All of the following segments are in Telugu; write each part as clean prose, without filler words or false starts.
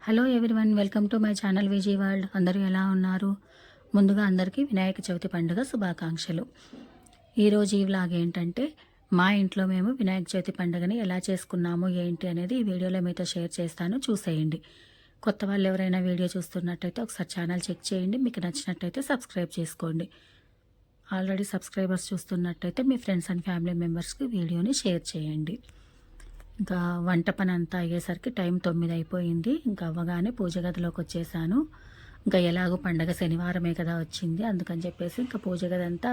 Hello everyone, welcome to my channel Viji world. అందరూ ఎలా ఉన్నారు? ముందుగా అందరికీ వినాయక చవితి పండుగ శుభాకాంక్షలు. ఈరోజు ఈ వ్లాగ్ ఏంటంటే, మా ఇంట్లో మేము వినాయక చవితి పండుగని ఎలా చేసుకున్నాము ఏంటి అనేది ఈ వీడియోలో మీతో షేర్ చేస్తాను, చూసేయండి. కొత్త వాళ్ళు ఎవరైనా వీడియో చూస్తున్నట్టయితే ఒకసారి ఛానల్ చెక్ చేయండి. మీకు నచ్చినట్టయితే సబ్స్క్రైబ్ చేసుకోండి. ఆల్రెడీ సబ్స్క్రైబర్స్ చూస్తున్నట్టయితే మీ ఫ్రెండ్స్ అండ్ ఫ్యామిలీ మెంబర్స్కి వీడియోని షేర్ చేయండి. ఇంకా వంట పని అంతా అయ్యేసరికి టైం 9 అయిపోయింది. ఇంకా అవ్వగానే పూజ గదిలోకి వచ్చేసాను. ఇంకా ఎలాగో పండగ శనివారమే కదా వచ్చింది, అందుకని చెప్పేసి ఇంకా పూజ గది అంతా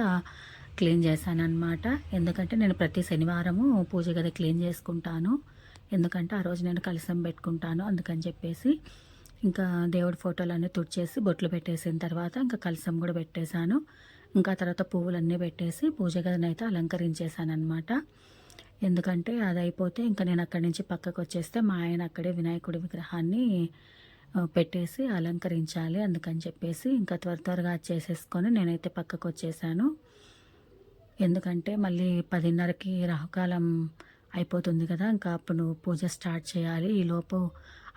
క్లీన్ చేశాను అనమాట. ఎందుకంటే నేను ప్రతి శనివారము పూజ గది క్లీన్ చేసుకుంటాను. ఎందుకంటే ఆ రోజు నేను కలశం పెట్టుకుంటాను, అందుకని చెప్పేసి ఇంకా దేవుడి ఫోటోలన్నీ తుడిచేసి బొట్లు పెట్టేసిన తర్వాత ఇంకా కలశం కూడా పెట్టేశాను. ఇంకా తర్వాత పువ్వులన్నీ పెట్టేసి పూజ గదిని అయితే అలంకరించేశాను అనమాట. ఎందుకంటే అది అయిపోతే ఇంకా నేను అక్కడి నుంచి పక్కకు వచ్చేస్తే మా ఆయన అక్కడే వినాయకుడి విగ్రహాన్ని పెట్టేసి అలంకరించాలి. అందుకని చెప్పేసి ఇంకా త్వరగా చేసేసుకొని నేనైతే పక్కకు వచ్చేసాను. ఎందుకంటే మళ్ళీ 10:30కి రాహుకాలం అయిపోతుంది కదా, ఇంకా అప్పుడు పూజ స్టార్ట్ చేయాలి. ఈలోపు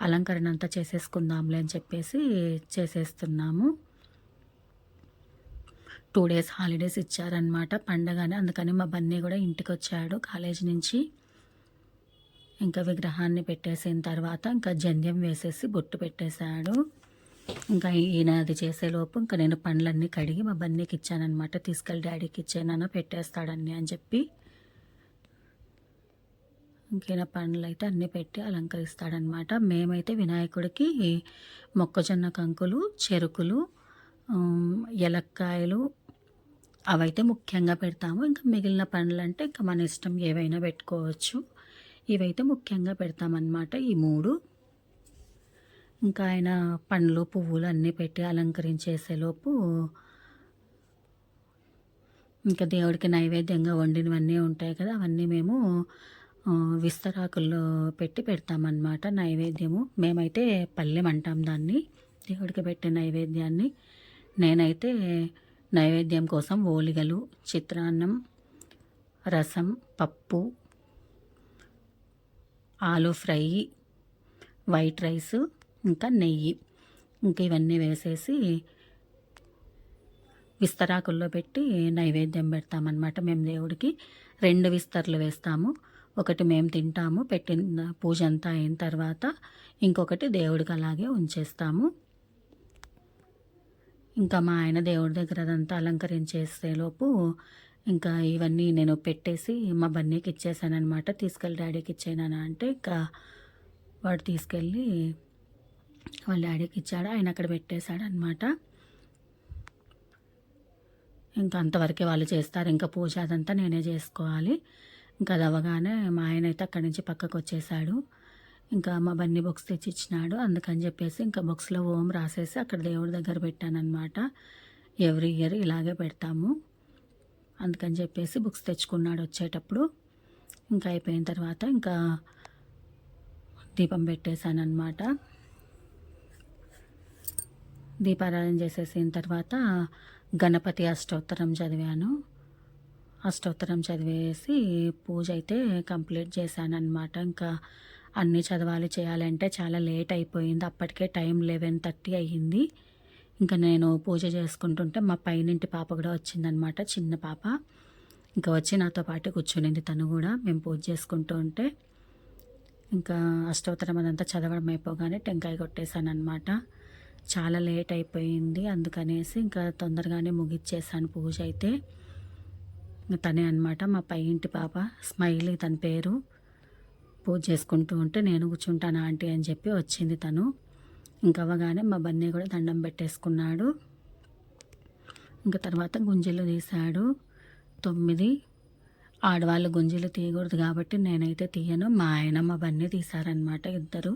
అలంకరణ అంతా చేసేసుకుందాంలే అని చెప్పేసి చేసేస్తున్నాము. 2 డేస్ హాలిడేస్ ఇచ్చారనమాట పండగని, అందుకని మా బన్నీ కూడా ఇంటికి వచ్చాడు కాలేజ్ నుంచి. ఇంకా విగ్రహాన్ని పెట్టేసిన తర్వాత ఇంకా జంధ్యం వేసేసి బొట్టు పెట్టేశాడు. ఇంకా ఈయన అది చేసేలోపు ఇంకా నేను పండ్లన్నీ కడిగి మా బన్నీకి ఇచ్చానమాట. తీసుకెళ్ళి డాడీకి ఇచ్చానన్నా పెట్టేస్తాడని అని చెప్పి ఇంకైనా పండ్లు అయితే అన్నీ పెట్టి అలంకరిస్తాడనమాట. మేమైతే వినాయకుడికి మొక్కజొన్న కంకులు, చెరుకులు, ఎలక్కాయలు అవైతే ముఖ్యంగా పెడతాము. ఇంకా మిగిలిన పండ్లు అంటే ఇంకా మన ఇష్టం, ఏవైనా పెట్టుకోవచ్చు. ఇవైతే ముఖ్యంగా పెడతామన్నమాట, ఈ 3. ఇంకా ఆయన పండ్లు పువ్వులు అన్నీ పెట్టి అలంకరించేసేలోపు ఇంకా దేవుడికి నైవేద్యంగా వండినవన్నీ ఉంటాయి కదా, అవన్నీ మేము విస్తరాకుల్లో పెట్టి పెడతామన్నమాట నైవేద్యము. మేమైతే పల్లెం అంటాం దాన్ని, దేవుడికి పెట్టే నైవేద్యాన్ని. నేనైతే నైవేద్యం కోసం ఓలిగలు, చిత్రాన్నం, రసం, పప్పు, ఆలు ఫ్రై, వైట్ రైస్, ఇంకా నెయ్యి, ఇంకా ఇవన్నీ వేసేసి విస్తరాకుల్లో పెట్టి నైవేద్యం పెడతామన్నమాట. మేము దేవుడికి 2 విస్తర్లు వేస్తాము. ఒకటి మేము తింటాము పెట్టిన పూజ అంతా అయిన తర్వాత, ఇంకొకటి దేవుడికి అలాగే ఉంచేస్తాము. ఇంకా మా ఆయన దేవుడి దగ్గర అదంతా అలంకరించేసేలోపు ఇంకా ఇవన్నీ నేను పెట్టేసి మా బన్నీకి ఇచ్చేసానమాట. తీసుకెళ్ళి డాడీకి ఇచ్చేనా అంటే ఇంకా వాడు తీసుకెళ్ళి వాళ్ళ డాడీకి ఇచ్చాడు. ఆయన అక్కడ పెట్టేశాడు అనమాట. ఇంకా అంతవరకే వాళ్ళు చేస్తారు, ఇంకా పూజ అదంతా నేనే చేసుకోవాలి. ఇంకా అది అవ్వగానే మా ఆయన అయితే అక్కడి నుంచి పక్కకు వచ్చేసాడు. ఇంకా మా బన్నీ బుక్స్ తెచ్చి ఇచ్చినాడు. అందుకని చెప్పేసి ఇంకా బుక్స్లో ఓం రాసేసి అక్కడ దేవుడి దగ్గర పెట్టానన్నమాట. ఎవ్రీ ఇయర్ ఇలాగే పెడతాము. అందుకని చెప్పేసి బుక్స్ తెచ్చుకున్నాడు వచ్చేటప్పుడు. ఇంకా అయిపోయిన తర్వాత ఇంకా దీపం పెట్టేశానమాట. దీపారాధన చేసేసిన తర్వాత గణపతి అష్టోత్తరం చదివాను. అష్టోత్తరం చదివేసి పూజ అయితే కంప్లీట్ చేశానన్నమాట. ఇంకా అన్నీ చదవాలి చేయాలంటే చాలా లేట్ అయిపోయింది. అప్పటికే టైం 11:30 అయ్యింది. ఇంకా నేను పూజ చేసుకుంటుంటే మా పైనింటి పాప కూడా వచ్చిందనమాట, చిన్న పాప. ఇంకా వచ్చి నాతో పాటు కూర్చునింది తను కూడా. మేము పూజ చేసుకుంటూ ఉంటే ఇంకా అష్టోత్తరం అదంతా చదవడం అయిపోగానే టెంకాయ కొట్టేశానమాట. చాలా లేట్ అయిపోయింది, అందుకనేసి ఇంకా తొందరగానే ముగిచ్చేసాను పూజ అయితే. తనే అనమాట మా పై ఇంటి పాప, స్మైలీ తన పేరు. పూజ చేసుకుంటూ ఉంటే నేను కూర్చుంటాను ఆంటీ అని చెప్పి వచ్చింది తను. ఇంకా అవ్వగానే మా బన్నీ కూడా దండం పెట్టేసుకున్నాడు. ఇంకా తర్వాత గుంజీలు తీశాడు 9. ఆడవాళ్ళు గుంజీలు తీయకూడదు కాబట్టి నేనైతే తీయను. మా ఆయన మా బన్నీ తీశారనమాట, ఇద్దరు.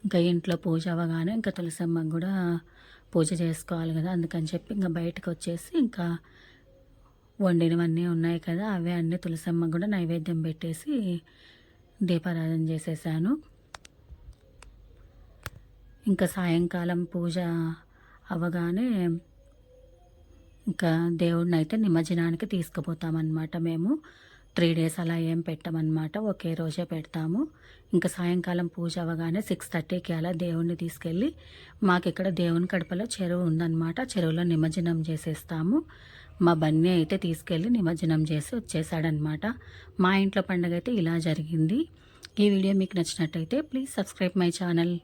ఇంకా ఇంట్లో పూజ అవ్వగానే ఇంకా తులసమ్మకు కూడా పూజ చేసుకోవాలి కదా, అందుకని చెప్పి ఇంకా బయటకు వచ్చేసి ఇంకా వండినవన్నీ ఉన్నాయి కదా, అవే అన్నీ తులసమ్మ కూడా నైవేద్యం పెట్టేసి దీపారాధన చేసేసాను. ఇంకా సాయంకాలం పూజ అవ్వగానే ఇంకా దేవుడిని అయితే నిమజ్జనానికి తీసుకుపోతామన్నమాట మేము. 3 డేస్ అలా ఏం పెట్టమన్నమాట. ఒకే రోజే పెడతాము. ఇంకా సాయంకాలం పూజ అవ్వగానే 6:30కి అలా దేవుడిని తీసుకెళ్ళి మాకిక్కడ దేవుని కడపలో చెరువు ఉందన్నమాట. చెరువులో నిమజ్జనం చేసేస్తాము. మా బన్నీ అయితే తీసుకెళ్ళి నిమజ్జనం చేసి వచ్చేసాడనమాట. మా ఇంట్లో పండగ అయితే ఇలా జరిగింది. ఈ వీడియో మీకు నచ్చినట్టయితే ప్లీజ్ సబ్స్క్రైబ్ మై ఛానల్.